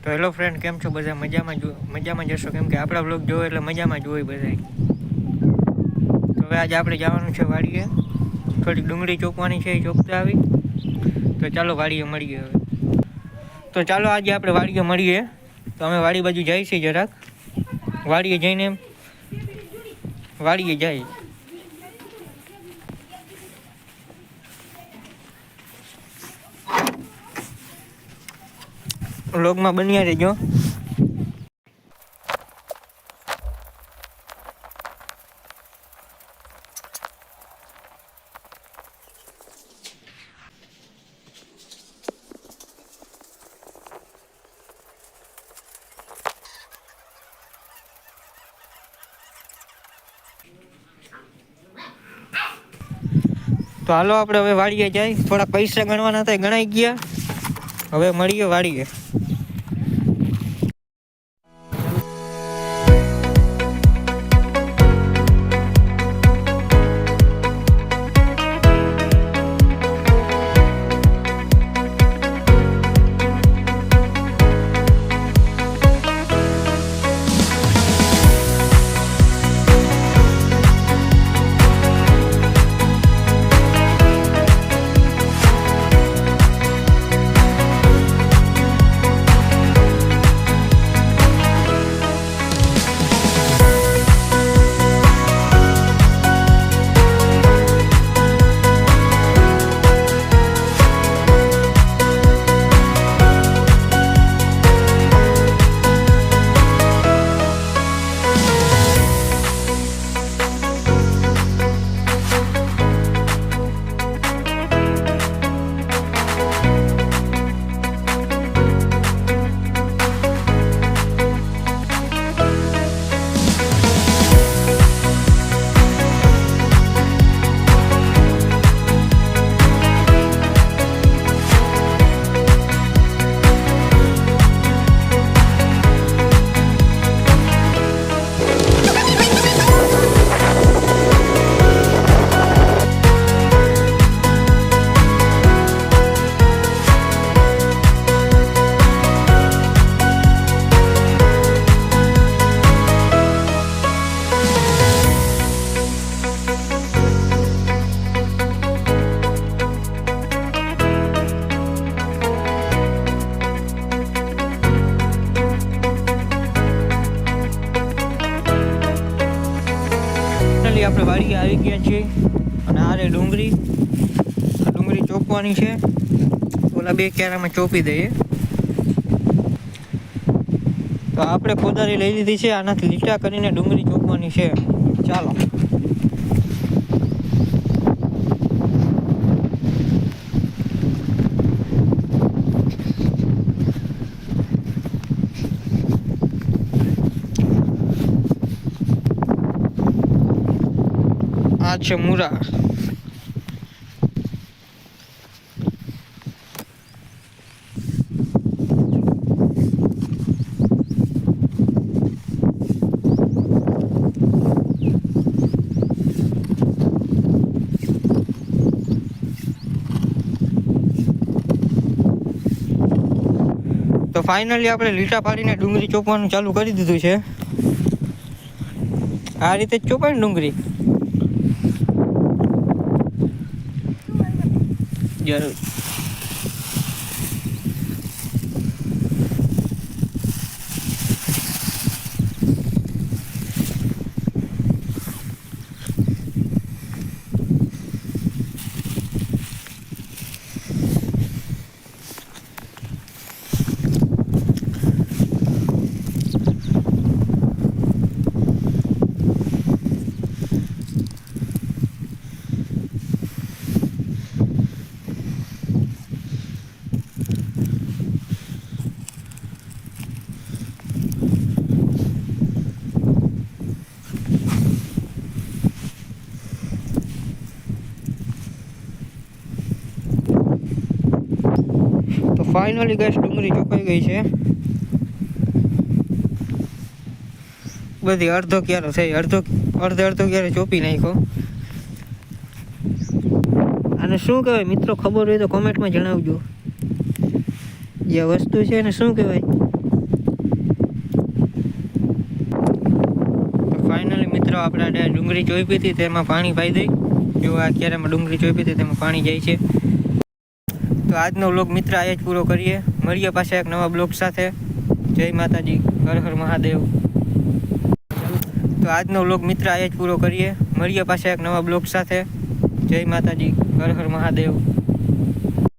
તો hello friend, કેમ છો બધા? મજામાં જશો, કેમ કે આપણા બ્લોગ જોવો એટલે મજામાં જ હોય બધા. તો હવે આજે આપણે જવાનું છે વાડીએ, થોડીક ડુંગળી ચોપવાની છે, એ ચોપતા આવી. તો ચાલો વાડીએ મળીએ હવે. તો ચાલો આજે આપણે વાડીએ મળીએ. તો અમે વાડી બાજુ જઈએ છીએ જરાક, વાડીએ જઈને વાડીએ જાય. વ્લોગમાં બન્યા રહેજો. તો હાલો આપણે હવે વાડીએ જાય. થોડા પૈસા ગણવાના હતા, ગણાઈ ગયા. હવે મળીએ વાડીએ. આપણે વાડીએ આવી ગયા છીએ અને આ રે ડુંગળી ચોપવાની છે. ઓલા બે ક્યારામાં ચોપી દઈએ. તો આપણે કોદાળી લઈ લીધી છે, આનાથી લીટા કરીને ડુંગળી ચોપવાની છે. ચાલો. આ છે મુરા. તો ફાઇનલી આપણે લીટા પાડીને ડુંગળી ચોપવાનું ચાલુ કરી દીધું છે. આ રીતે જ ચોપાય ને ડુંગળી. જરૂર. તો ફાઇનલી ગાઈસ ડુંગળી ચોપાઈ ગઈ છે બધી. અડધો ક્યારો થઈ, અડધો ક્યારે ચોપી નાખ્યો. આને શું કહેવાય મિત્રો? ખબર હોય તો કોમેન્ટમાં જણાવજો. જે વસ્તુ છે એને શું કહેવાય? આપણે ડુંગળી ચોપી હતી તેમાં પાણી પાઈ દઈ. જો આ ક્યારેમાં ડુંગળી ચોપી હતી તેમાં પાણી જાય છે. તો આજનો વ્લોગ મિત્ર આ જ પૂરો કરીએ. મળીએ પાછા એક નવા બ્લોગ સાથે. જય માતાજી, હર હર મહાદેવ. તો આજનો વ્લોગ મિત્ર આ જ પૂરો કરીએ. મળીએ પાછા એક નવા બ્લોગ સાથે. જય માતાજી, હર હર મહાદેવ.